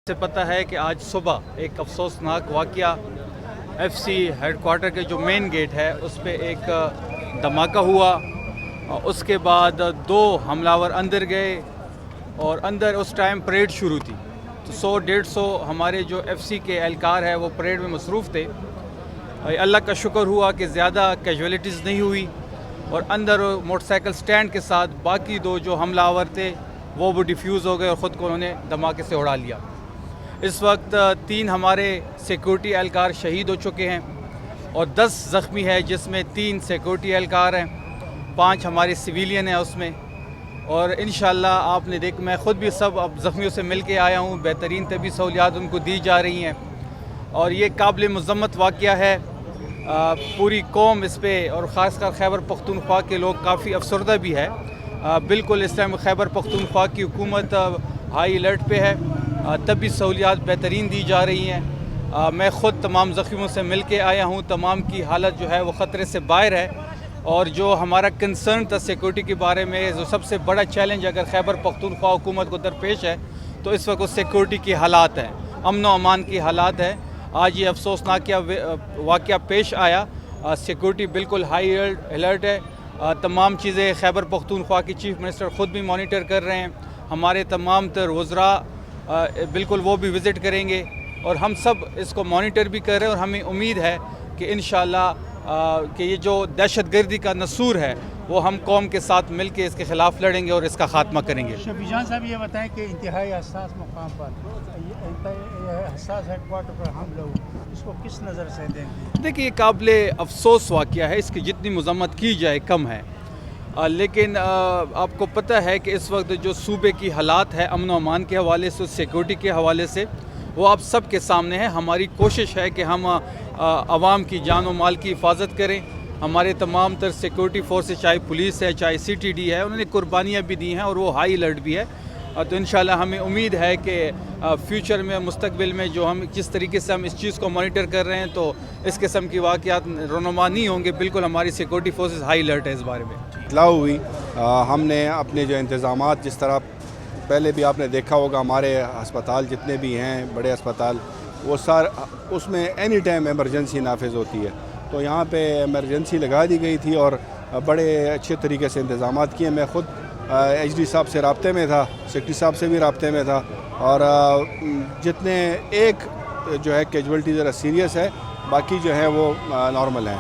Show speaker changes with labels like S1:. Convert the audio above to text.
S1: سے پتہ ہے کہ آج صبح ایک افسوسناک واقعہ ایف سی ہیڈ کوارٹر کے جو مین گیٹ ہے اس پہ ایک دھماکہ ہوا. اس کے بعد 2 حملہ اندر گئے اور اندر اس ٹائم پریڈ شروع تھی تو 100-150 ہمارے جو ایف سی کے اہلکار ہے وہ پریڈ میں مصروف تھے. اللہ کا شکر ہوا کہ زیادہ کیجولیٹیز نہیں ہوئی اور اندر موٹر سائیکل سٹینڈ کے ساتھ باقی 2 جو حملہ آور تھے وہ ڈیفیوز ہو گئے اور خود کو انہوں نے دھماکے سے اڑا لیا. اس وقت 3 ہمارے سیکورٹی اہلکار شہید ہو چکے ہیں اور 10 زخمی ہے جس میں 3 سیکورٹی اہلکار ہیں، 5 ہمارے سویلین ہیں اس میں. اور انشاءاللہ آپ نے میں خود بھی سب اب زخمیوں سے مل کے آیا ہوں. بہترین طبی سہولیات ان کو دی جا رہی ہیں اور یہ قابل مذمت واقعہ ہے. پوری قوم اس پہ اور خاص کر خیبر پختونخوا کے لوگ کافی افسردہ بھی ہے. بالکل اس ٹائم خیبر پختونخوا کی حکومت ہائی الرٹ پہ ہے. طبی سہولیات بہترین دی جا رہی ہیں. میں خود تمام زخمیوں سے مل کے آیا ہوں. تمام کی حالت جو ہے وہ خطرے سے باہر ہے اور جو ہمارا کنسرن تھا سیکورٹی کے بارے میں، جو سب سے بڑا چیلنج اگر خیبر پختونخوا حکومت کو درپیش ہے تو اس وقت سیکورٹی کی حالات ہیں، امن و امان کی حالات ہیں. آج یہ افسوسناک واقعہ پیش آیا. سیکورٹی بالکل ہائی الرٹ ہے. تمام چیزیں خیبر پختونخوا کی چیف منسٹر خود بھی مانیٹر کر رہے ہیں. ہمارے تمام تر وزراء بالکل وہ بھی وزٹ کریں گے اور ہم سب اس کو مانیٹر بھی کر رہے ہیں اور ہمیں امید ہے کہ انشاءاللہ کہ یہ جو دہشت گردی کا نسور ہے وہ ہم قوم کے ساتھ مل کے اس کے خلاف لڑیں گے اور اس کا خاتمہ کریں گے.
S2: شفیع جان صاحب یہ بتائیں کہ انتہائی حساس مقام پر حساس ہیڈ کوارٹر پر حملہ ہوا، اس کو کس نظر سے دیں گے؟
S1: دیکھیے یہ قابل افسوس واقعہ ہے، اس کی جتنی مذمت کی جائے کم ہے. لیکن آپ کو پتہ ہے کہ اس وقت جو صوبے کی حالات ہے امن و امان کے حوالے سے، سیکورٹی کے حوالے سے، وہ آپ سب کے سامنے ہے. ہماری کوشش ہے کہ ہم عوام کی جان و مال کی حفاظت کریں. ہمارے تمام تر سیکورٹی فورسز، چاہے پولیس ہے چاہے سی ٹی ڈی ہے، انہوں نے قربانیاں بھی دی ہیں اور وہ ہائی الرٹ بھی ہے. تو انشاءاللہ ہمیں امید ہے کہ فیوچر میں، مستقبل میں جو ہم جس طریقے سے ہم اس چیز کو مانیٹر کر رہے ہیں تو اس قسم کی واقعات رونما نہیں ہوں گے. بالکل ہماری سیکورٹی فورسز ہائی الرٹ ہے اس بارے میں.
S3: اطلاع ہوئی، ہم نے اپنے جو انتظامات، جس طرح پہلے بھی آپ نے دیکھا ہوگا ہمارے ہسپتال جتنے بھی ہیں بڑے ہسپتال، وہ اس میں اینی ٹائم ایمرجنسی نافذ ہوتی ہے. تو یہاں پہ ایمرجنسی لگا دی گئی تھی اور بڑے اچھے طریقے سے انتظامات کیے. میں خود ایچ ڈی صاحب سے رابطے میں تھا، سیکرٹری صاحب سے بھی رابطے میں تھا اور جتنے ایک جو ہے کیجویلٹی ذرا سیریس ہے، باقی جو ہے وہ نارمل ہیں.